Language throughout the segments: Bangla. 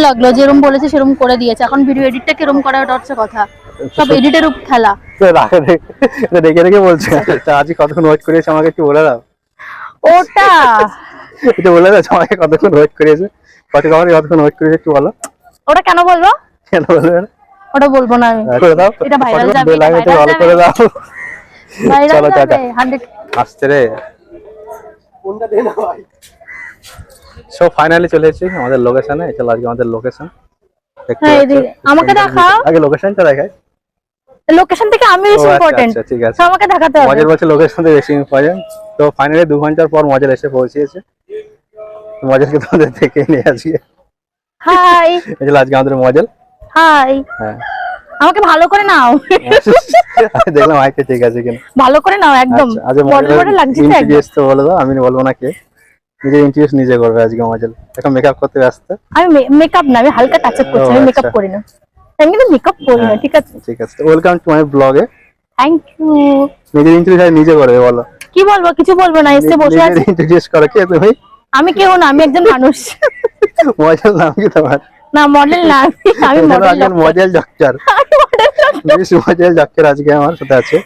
লাগলো, যেরকম বলেছে সেরকম করে দিয়েছে। এখন ভিডিও এডিটটা কিরকম করা ওটা হচ্ছে কথা, সব এডিটের উপর খেলা। দেখে দেখে বলছে আজ কতক্ষণ ওয়েট করেছে আমাকে একটু বলে দাও। ওটা একটু বলে দাও আমাকে কতক্ষণ ওয়েট করেছে, কতক্ষণ ওয়েট করেছে একটু বলো। ওটা কেন বলবো? কেন বলবে না? ওটা বলবো না আমি। করে দাও, এটা ভাইরাল যাবে, এটা ভালো করে দাও। ভাইরাল চলো যাবে টাটা। 100। আসছে রে কোনটা দে না ভাই। সো ফাইনালি চলে এসেছি আমাদের লোকেশনে। এটা আজকে আমাদের লোকেশন। হ্যাঁ আমাকে দেখাও, আগে লোকেশনটা দেখাই। লোকেশন থেকে আমি বেশি ইম্পর্টেন্ট। আচ্ছা ঠিক আছে, আমাকে দেখাতে হবে। মজার বলছে লোকেশন থেকে বেশি ইম্পর্টেন্ট। তো ফাইনালি 2 ঘন্টার পর মজার এসে পৌঁছেছে। মজারকে তোমাদের থেকে নিয়ে আসি। হাই এই আজকে আমাদের মজার। হাই, হ্যাঁ আমাকে ভালো করে নাও। আমি দেখলাম আইতে ঠিক আছে কিনা, ভালো করে নাও একদম। আচ্ছা মডেল মডেল লাগছে তো একদম। ইন্ট্রোডিউস তো বলে দাও, আমি বলবো না কে। নিজে ইন্ট্রোডিউস নিজে করবে আজকে মজার। এখন মেকআপ করতে ব্যস্ত। আমি মেকআপ না, আমি হালকা টাচ আপ করছি, আমি মেকআপ করি না। আমি কিন্তু মেকআপ করি না, ঠিক আছে? ঠিক আছে, ওয়েলকাম টু মাই ব্লগে। Thank you. নিজে ইন্ট্রোডিউস নিজে করবে, বলো কি বলবো? কিছু বলবো না, এসে বসে আছি। ইন্ট্রোডিউস করো, কে তুমি? আমি কেউ না, আমি একজন মানুষ। মজার নাম কি তোমার? না মডেল না, আমি model. Model doctor miss model doctor আজকে আমার সাথে আছে।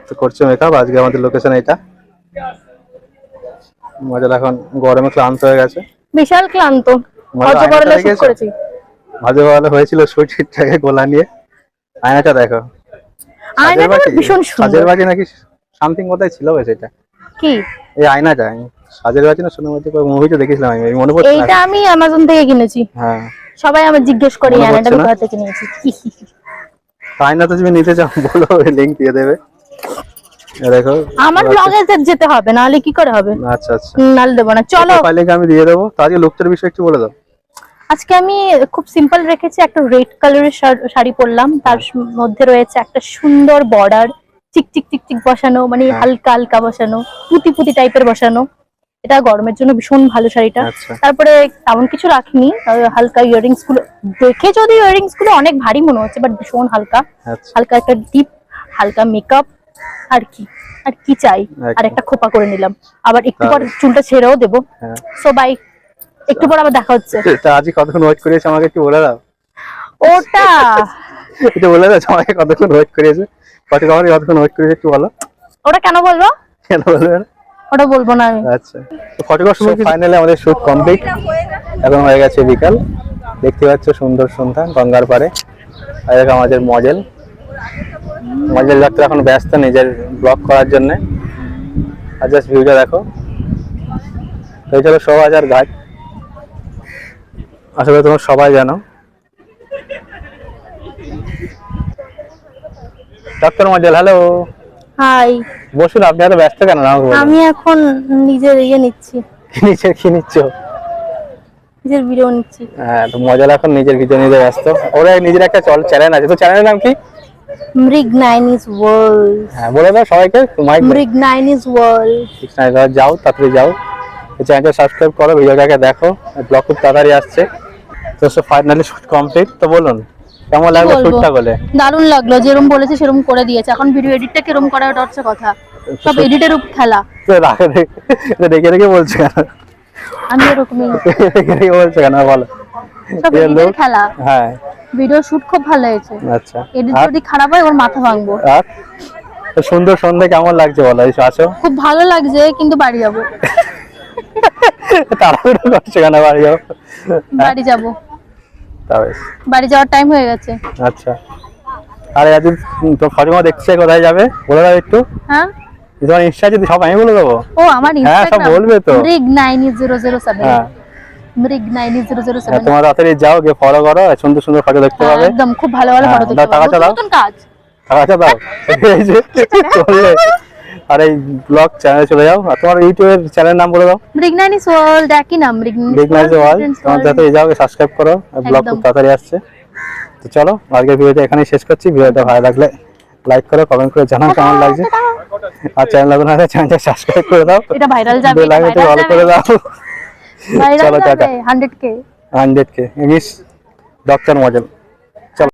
তো করছে মেকআপ। আজকে আমাদের লোকেশন এটা। মজার এখন গরমে ক্লান্ত হয়ে গেছে, বিশাল ক্লান্ত। কত বড় শুট করেছি। মাঝে ভালো হয়েছিল সুইটটাকে গোলা নিয়ে। আয়নাটা দেখো, আয়নাটা ভীষণ সুন্দর। সাজের বাজি নাকি সামথিং কোথায় ছিল সেটা কি? এই আয়নাটা সাজের বাজি না সোনার বাজি, মুভিতে দেখেছিলাম আমি, মনে পড়ছে না। এইটা আমি অ্যামাজন থেকে কিনেছি। হ্যাঁ সবাই আমার জিজ্ঞেস করে এই আয়নাটা কোথা থেকে কিনেছি। আয়না তো তুমি নিতে চাও বলো, লিংক দিয়ে দেবে। দেখো আমার ব্লগে যেতে হবে, নাহলে কি করে হবে? আচ্ছা আচ্ছা, নাহলে দেবো না। চলো লিংক আমি দিয়ে দেবো। তো আজকে লুকটার বিষয় একটু বলে দাও। আজকে আমি খুব সিম্পল রেখেছি, একটা রেড কালারের শাড়ি পরলাম, তার মধ্যে রয়েছে একটা সুন্দর বর্ডার, চিক চিক চিক চিক বসানো, মানে হালকা হালকা বসানো, পুঁতি পুঁতি টাইপের বসানো। এটা গরমের জন্য ভীষণ ভালো শাড়িটা। তারপরে তেমন কিছু রাখিনি, হালকা ইয়ারিংস গুলো দেখে যদি ইয়ারিংস গুলো অনেক ভারী মনে হচ্ছে, বাট ভীষণ হালকা। হালকা একটা ডিপ হালকা মেকআপ, আর কি চাই। আর একটা খোপা করে নিলাম, আবার একটু পর চুলটা ছেড়েও দেবো। সো বাই, একটু পর আবার দেখা হচ্ছে। তা আজ কতক্ষণ ওয়েট করেছে আমাকে একটু বলে দাও। ওটা একটু বলে দাও আমাকে কতক্ষণ ওয়েট করেছে, কতক্ষণ ওয়েট করেছে একটু বলো। ওটা কেন বলবো? কেন বলবে না? ওটা বলবো না আমি। আচ্ছা, তো ফটোগ্রাফ ফাইনালি আমাদের শুট কমপ্লিট। এখন হয়ে গেছে বিকাল। দেখতে পাচ্ছ সুন্দর সন্ধ্যা গঙ্গার পাড়ে। আর দেখো আমাদের মডেল ডাক্তার এখন ব্যস্ত নিজের ব্লগ করার জন্য। আর জাস্ট ভিউটা দেখো। এই চলো শোভাযাত্রার ঘাট, আসলে তোমরা সবাই জানো। Doctor model, hello. হাই, বসুন। আপনি এত ব্যস্ত কেন? আমি এখন নিজের নিচ্ছি। নিজের কি নিচ্ছ? নিজের ভিডিও নিচ্ছি। হ্যাঁ, তো মজা এখন নিজের ভিডিও নিতে ব্যস্ত। ওরা নিজের একটা চ্যানেল আছে, তো চ্যানেলের নাম কি? মৃগ নাইনিস ওয়ার্ল্ড। হ্যাঁ বলে দাও সবাইকে। মৃগ নাইনিস ওয়ার্ল্ড। যাও, তাড়াতাড়ি যাও, চ্যানেলটা সাবস্ক্রাইব করো, ভিডিওটাকে দেখো। ব্লগ খুব তাড়াতাড়ি আসছে। তো ফাইনালি শুট কমপ্লিট। তো বলুন কেমন লাগলো শুটটা? বলে দারুণ লাগলো, যেরকম বলেছে সেরকম করে দিয়েছে। এখন ভিডিও এডিটটা কিরকম করা ওটা হচ্ছে কথা, সব এডিটের উপর খেলা। দেখে দেখে বলছে কেন? আমি এরকমই বলছে কেন বলো? সব এডিটের খেলা। হ্যাঁ, ভিডিও শুট খুব ভালো হয়েছে। আচ্ছা, এডিট যদি খারাপ হয় ওর মাথা ভাঙবো। আর সুন্দর সন্ধ্যা কেমন লাগছে বলো? আসো। খুব ভালো লাগছে, কিন্তু বাড়ি যাবো। তাড়াহুড়ো করছে কেন? বাড়ি যাবো। বাড়ি যাবো, তবে বাড়ি যাওয়ার টাইম হয়ে গেছে। আচ্ছা, আরে আজ তো ফাতিমা দেখছে কোথায় যাবে বলে দাও একটু। হ্যাঁ, তোমার ইনস্টা যদি সব আমি বলে দেবো। ও আমার ইনস্টাগ্রাম, হ্যাঁ সব বলবে তো। মৃগ 9007। হ্যাঁ মৃগ 9007। তোমার তাড়াতাড়ি যাও, গিয়ে ফলো করো, সুন্দর সুন্দর ফটো দেখতে পাবে। একদম খুব ভালো ভালো ফটো দেখতে পাবে। নতুন কাজ। টাকা দাও। আর এই ব্লগ চ্যানেলে চলে যাও। আর তোমার ইউটিউবের চ্যানেলের নাম বলে দাও। মৃগ নাইনিস ওয়ার্ল্ড, একই নাম মৃগ নাইনিস ওয়ার্ল্ড। তোমার তাড়াতাড়ি যাও, সাবস্ক্রাইব করো, ব্লগ খুব তাড়াতাড়ি আসছে। তো চলো আজকের ভিডিওটা এখানেই শেষ করছি। ভিডিওটা ভালো লাগলে লাইক করো, কমেন্ট করে জানাও কেমন লাগছে। আর চ্যানেল নতুন হলে চ্যানেলটা সাবস্ক্রাইব করে দাও। এটা ভাইরাল যাবে, বেল আইকনটা অল করে দাও। ভাইরাল যাবে 100k। 100k miss doctor model.